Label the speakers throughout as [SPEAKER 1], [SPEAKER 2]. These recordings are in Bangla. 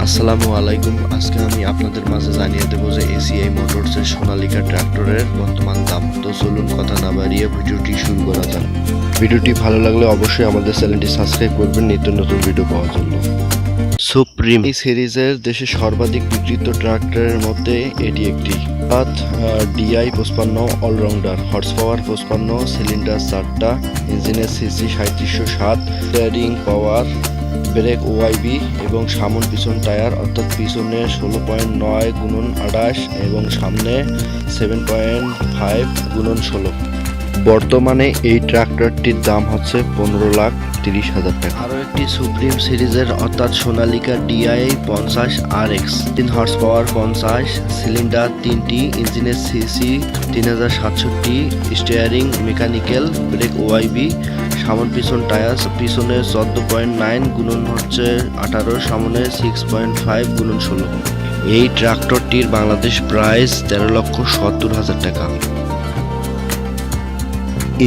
[SPEAKER 1] আসসালামু আলাইকুম। আজকে আমি আপনাদের মাঝে জানিয়ে দেবো যে এসিআই মোটরসের সোনালিকা ট্রাক্টরের বর্তমান দাম। তো চলুন কথা না বাড়িয়ে ভিডিওটি শুরু করা যাক। ভিডিওটি ভালো লাগলে অবশ্যই আমাদের চ্যানেলটি সাবস্ক্রাইব করবেন নিত্য নতুন ভিডিও পাওয়ার জন্য। সুপ্রিম এই সিরিজের দেশে সর্বাধিক বিক্রিত ট্রাক্টরের মধ্যে এটি একটি। DI 55 allrounder, horse power 55, cylinder 4টা, ইঞ্জিনের CC 3707, steering power, brake OIB এবং সামন পিছন টায়ার অর্থাৎ পিছনে 16.9x28 এবং সামনে 7.5x16। বর্তমানে এই ট্রাক্টরটির দাম হচ্ছে 15,30,000 টাকা। আরও একটি সুপ্রিম সিরিজের অর্থাৎ Sonalika DI 50 RX, 3 horse power 50, cylinder 3টি, ইঞ্জিনের CC 3067, steering mechanical, brake OIB, সামন পিছন টায়ার পিছনে 14.9 গুণন হচ্ছে 18, সামনে 6.5x16। এই ট্রাক্টরটির বাংলাদেশ প্রাইস 13,70,000 টাকা।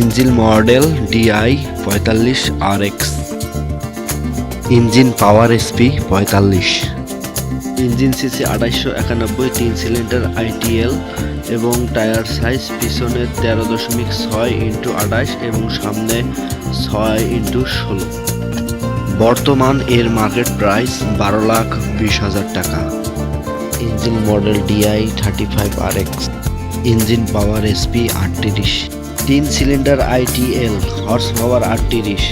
[SPEAKER 1] Engine model DI 45 RX, engine power SP 45, engine CC 2891, 3 cylinder ITL এবং টায়ার সাইজ পিছনে 13.6x28 এবং সামনে 6x16। বর্তমান এর মার্কেট প্রাইস 12,20,000 টাকা। Engine model DI 35 RX, engine power SP 38, 3 cylinder ITL, horse power 38,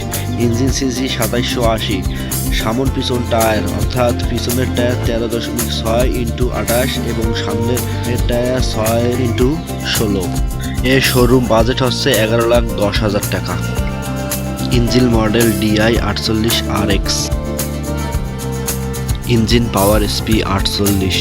[SPEAKER 1] engine CC 2780, সামন পিছন টায়ার অর্থাৎ পিছনের টায়ার 13.6x28 এবং সামনের টায়ার 6x16। এর শোরুম বাজেট হচ্ছে 11,10,000 টাকা। Engine model DI 48 RX, engine power SP 48।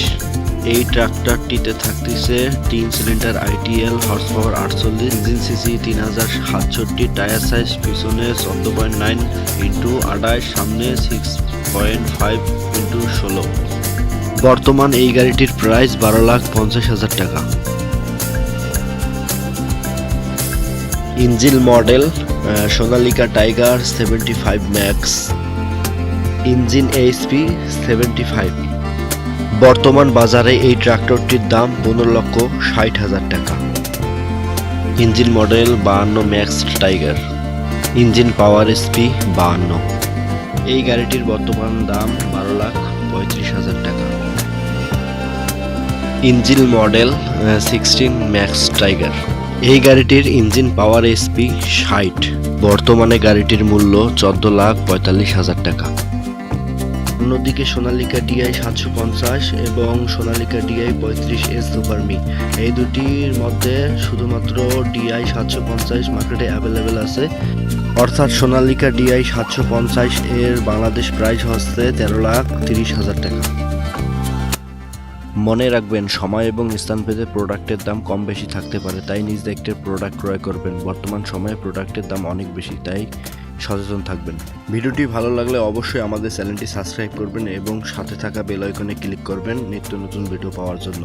[SPEAKER 1] এই ট্রাক্টরটিতে থাকতেছে 3 cylinder ITL, horse power 48, engine CC 3067, tyre size পিছনে 14.9x28, সামনে 6.5x16। বর্তমান এই গাড়িটির প্রাইস 12,50,000 টাকা। Engine model Sonalika tiger 75 max, engine HP 75। বর্তমান বাজারে এই ট্রাক্টরটির দাম 15,60,000 টাকা। Engine model 52 max tiger, engine power SP 52। এই গাড়িটির বর্তমান দাম 12,35,000 টাকা। ইঞ্জিন মডেল 16 ম্যাক্স টাইগার, এই গাড়িটির ইঞ্জিন পাওয়ার এসপি 60। বর্তমানে গাড়িটির মূল্য 14,45,000 টাকা। অন্যদিকে সোনালিকা ডিআই 750 এবং সোনালিকা ডিআই 35S সুপারমি, এই দুটির মধ্যে শুধুমাত্র ডিআই 750 মার্কেটে অ্যাভেলেবেল আছে। অর্থাৎ সোনালিকা ডিআই 750 এর বাংলাদেশ প্রাইস হচ্ছে 13,30,000 টাকা। মনে রাখবেন, সময় এবং স্থানভেদে প্রোডাক্টের দাম কম বেশি থাকতে পারে, তাই নিজ দায়িত্বে প্রোডাক্ট ক্রয় করবেন। বর্তমান সময়ে প্রোডাক্টের দাম অনেক বেশি, তাই সচেতন থাকবেন। ভিডিওটি ভালো লাগলে অবশ্যই আমাদের চ্যানেলটি সাবস্ক্রাইব করবেন এবং সাথে থাকা বেল আইকনে ক্লিক করবেন নিত্য নতুন ভিডিও পাওয়ার জন্য।